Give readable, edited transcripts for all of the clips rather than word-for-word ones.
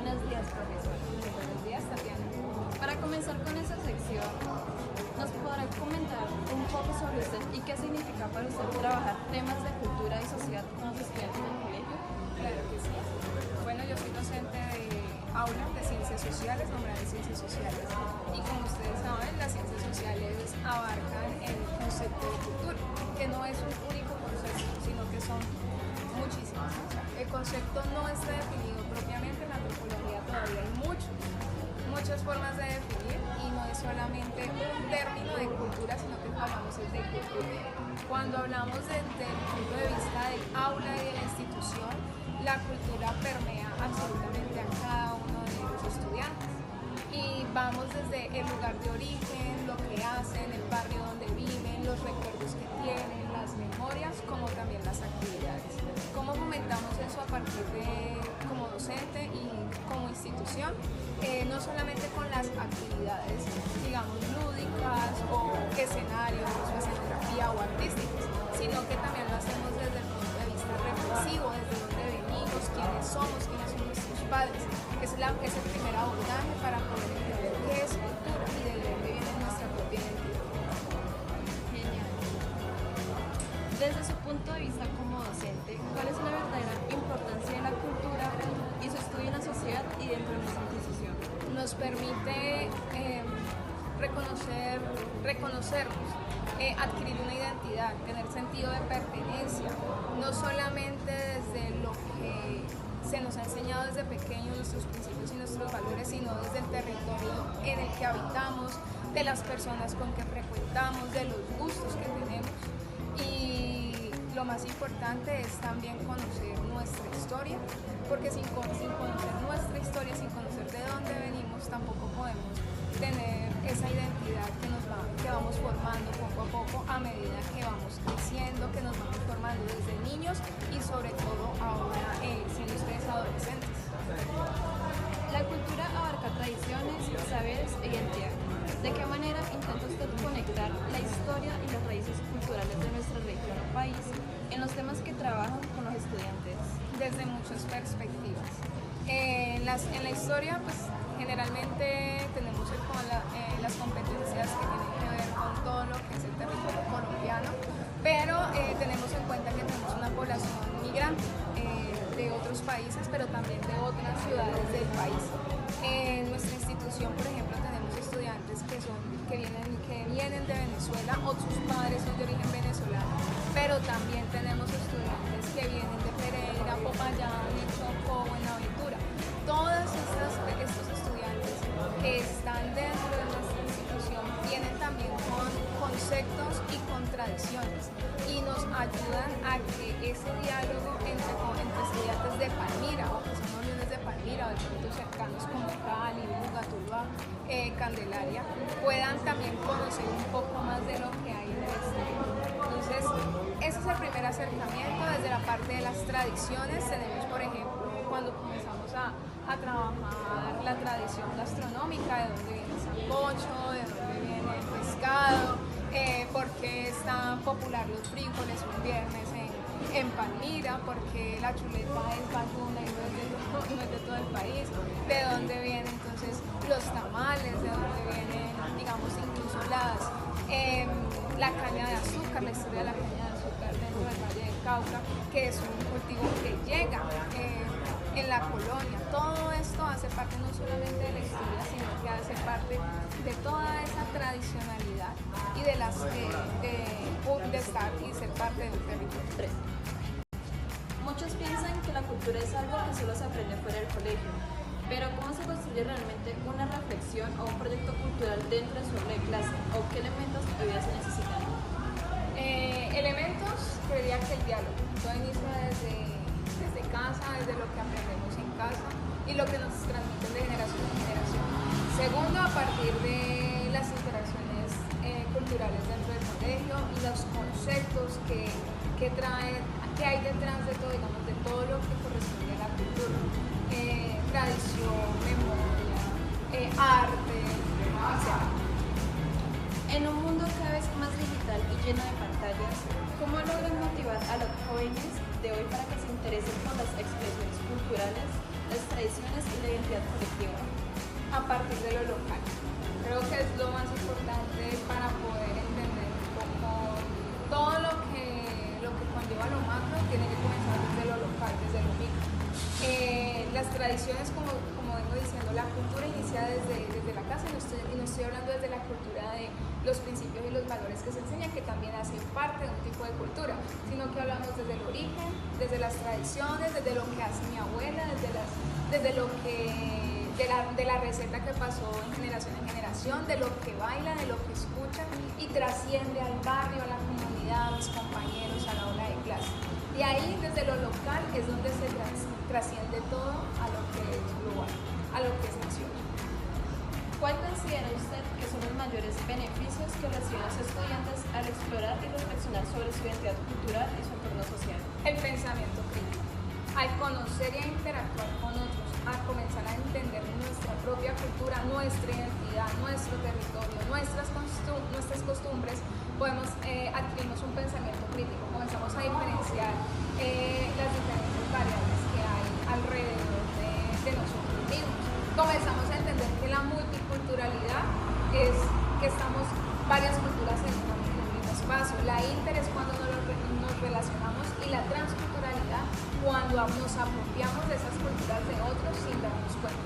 Buenos días, profesor. Buenos días, Tatiana. Para comenzar con esta sección, ¿nos podrá comentar un poco sobre usted y qué significa para usted trabajar temas de cultura y sociedad con los estudiantes del colegio? Claro que sí. Bueno, yo soy docente de aula de ciencias sociales, nombrada de ciencias sociales. Y como ustedes saben, las ciencias sociales abarcan el concepto de cultura, que no es un único concepto, sino que son muchísimas. O sea, el concepto no está definido propiamente en la antropología, todavía hay muchas formas de definir y no es solamente un término de cultura, sino que hablamos de cultura. Cuando hablamos desde el punto de vista del aula y de la institución, la cultura permea absolutamente a cada uno de los estudiantes. Y vamos desde el lugar de origen, lo que hacen, el barrio donde viven, los recuerdos que tienen, las memorias, como también las actividades. ¿Cómo fomentamos eso a partir de como docente y como institución? No solamente con las actividades, digamos, lúdicas o escenarios o escenografía o artísticas, sino que también lo hacemos desde el punto de vista reflexivo, desde dónde venimos, quiénes son nuestros padres. Es el primer abordaje para poder entender qué es cultura y de dónde viene nuestra propia identidad. Genial. Desde su punto de vista como docente, ¿cuál es la verdadera importancia de la cultura y su estudio en la sociedad y dentro de nuestra institución? Nos permite reconocernos, adquirir una identidad, tener sentido de pertenencia, no solamente desde lo que se nos ha enseñado desde pequeños, nuestros principios y nuestros valores, sino desde el territorio en el que habitamos, de las personas con que frecuentamos, de los gustos que tenemos. Y lo más importante es también conocer nuestra historia, porque sin conocer nuestra historia, sin conocer de dónde venimos, tampoco podemos tener esa identidad que vamos formando poco a poco a medida que vamos creciendo, que nos vamos formando desde niños y sobre todo ahora siendo ustedes adolescentes. La cultura abarca tradiciones, saberes e identidad. ¿De qué manera intenta usted conectar la historia y las raíces culturales de nuestra región o país en los temas que trabajan con los estudiantes? Desde muchas perspectivas. En la historia, pues generalmente tenemos las competencias que tienen que ver con todo lo que es el territorio colombiano, pero tenemos en cuenta que tenemos una población migrante de otros países, pero también de otras ciudades del país. En nuestra institución, por ejemplo, tenemos estudiantes que vienen de Venezuela o sus padres son de origen venezolano, pero también tenemos estudiantes que vienen de Pereira, Popayán, Chocó, Buenaventura. Todos estos estudiantes que están dentro de nuestra institución vienen también con conceptos y contradicciones y nos ayudan a que ese diálogo entre estudiantes de Palmira o que son uniones de Palmira o de puntos cercanos como Cali, Buga, Tuluá, Candelaria, puedan también conocer un poco más de lo que hay en el exterior. Entonces, ese es el primer acercamiento. Desde la parte de las tradiciones tenemos, por ejemplo, cuando comenzamos a trabajar la tradición gastronómica, de dónde viene el sancocho, de dónde viene el pescado, por qué es tan popular los frijoles un viernes en Palmira, porque la chuleta es vacuna y no es de todo el país, de dónde vienen entonces los tamales, de dónde vienen, digamos, incluso la caña de azúcar, la historia de la caña de azúcar dentro del Valle del Cauca, que es un cultivo que llega en la colonia. Todo esto hace parte no solamente de la historia, sino que hace parte de toda esa tradicionalidad y de estar y ser parte de un territorio. Muchos piensan que la cultura es algo que solo se aprende fuera del colegio, pero ¿cómo se construye realmente una reflexión o un proyecto cultural dentro de su aula de clase? ¿O qué elementos todavía se necesitan? Elementos, creería que el diálogo. Todo inicia desde casa, desde lo que aprendemos en casa y lo que nos transmiten de generación en generación. Segundo, a partir de las interacciones culturales dentro del colegio y los conceptos que hay detrás de todo, digamos, de todo lo que corresponde a la cultura. Tradición, memoria, arte, etc. En un mundo cada vez más digital y lleno de pantallas, ¿cómo logran motivar a los jóvenes de hoy para que se interesen por las expresiones culturales, las tradiciones y la identidad colectiva? A partir de lo local. Creo que es lo más importante para poder entender un poco todo lo que conlleva lo macro, tiene que comenzar desde lo local, desde lo micro. Las tradiciones, como vengo diciendo, la cultura inicia desde la casa y no estoy hablando desde la cultura de los principios y los valores que se enseñan, que también hacen parte de un tipo de cultura, sino que hablamos desde el origen, desde las tradiciones, desde lo que hace mi abuela, de la receta que pasó en generación en generación, de lo que baila, de lo que escucha y trasciende al barrio, a la comunidad, a mis compañeros, a la aula de clase. De ahí, desde lo local, es donde se trasciende todo a lo que es global, a lo que es nacional. ¿Cuál considera usted que son los mayores beneficios que reciben los estudiantes al explorar y reflexionar sobre su identidad cultural y su entorno social? El pensamiento crítico. Al conocer y a interactuar con otros, a comenzar a entender nuestra propia cultura, nuestra identidad, nuestro territorio, nuestras costumbres, adquirimos un pensamiento crítico, comenzamos a diferenciar las diferentes variables que hay alrededor de nosotros mismos. Comenzamos a entender que la multiculturalidad es que estamos varias culturas en un mismo espacio. La inter es cuando nos relacionamos y la transculturalidad cuando nos apropiamos de esas culturas de otros sin darnos cuenta.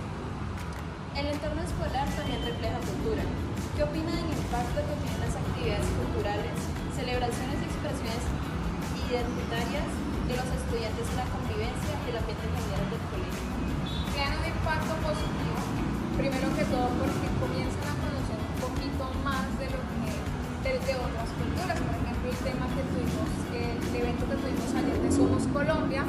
El entorno escolar también refleja cultura. ¿Qué opina del impacto que tienen las actividades culturales, celebraciones y expresiones identitarias de los estudiantes en la convivencia y el ambiente general del colegio? Tienen un impacto positivo, primero que todo porque comienzan a conocer un poquito más de otras culturas. Por ejemplo, el tema que tuvimos, el evento que tuvimos ayer de Somos Colombia,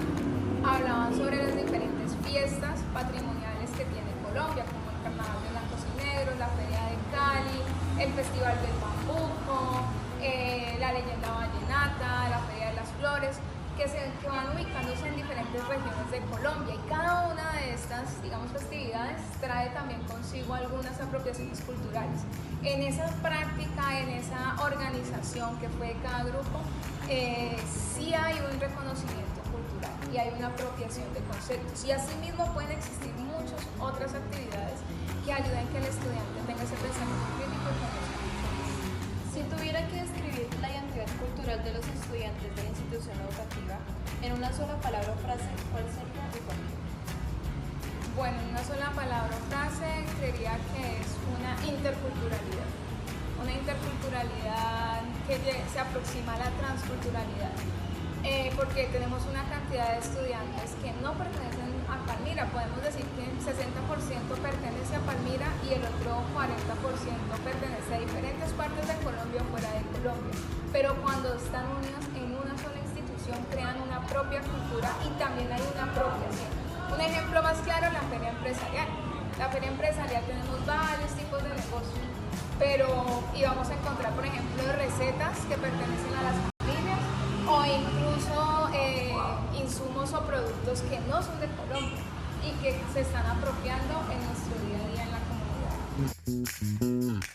hablaban sobre las diferentes fiestas patrimoniales que tiene Colombia, como el Carnaval de Blancos y Negros, la Feria de Cali, el Festival del Bambuco, la Leyenda Vallenata, la Feria de las Flores, que van ubicándose en diferentes regiones de Colombia, y cada una de estas, digamos, festividades trae también consigo algunas apropiaciones culturales. En esa práctica, en esa organización que fue de cada grupo, sí hay un reconocimiento cultural y hay una apropiación de conceptos, y asimismo pueden existir muchas otras actividades que ayuden a que el estudiante tenga ese pensamiento crítico y conozca. Si tuviera que describir la identidad cultural de los estudiantes de la institución educativa en una sola palabra o frase, ¿cuál sería y por qué? Bueno, en una sola palabra o frase creería que es una interculturalidad. Una interculturalidad que se aproxima a la transculturalidad. Porque tenemos una cantidad de estudiantes que no pertenecen a Palmira. Podemos decir que el 60% pertenece a Palmira y el otro 40% pertenece a diferentes partes de Colombia o fuera de Colombia. Pero cuando están unidos en una sola institución, crean una propia cultura y también hay una apropiación. Un ejemplo más claro, la feria empresarial. La feria empresarial tenemos varios tipos de negocios, y vamos a encontrar, por ejemplo, recetas que pertenecen a las familias o incluso insumos o productos que no son de Colombia y que se están apropiando en nuestro día a día en la comunidad.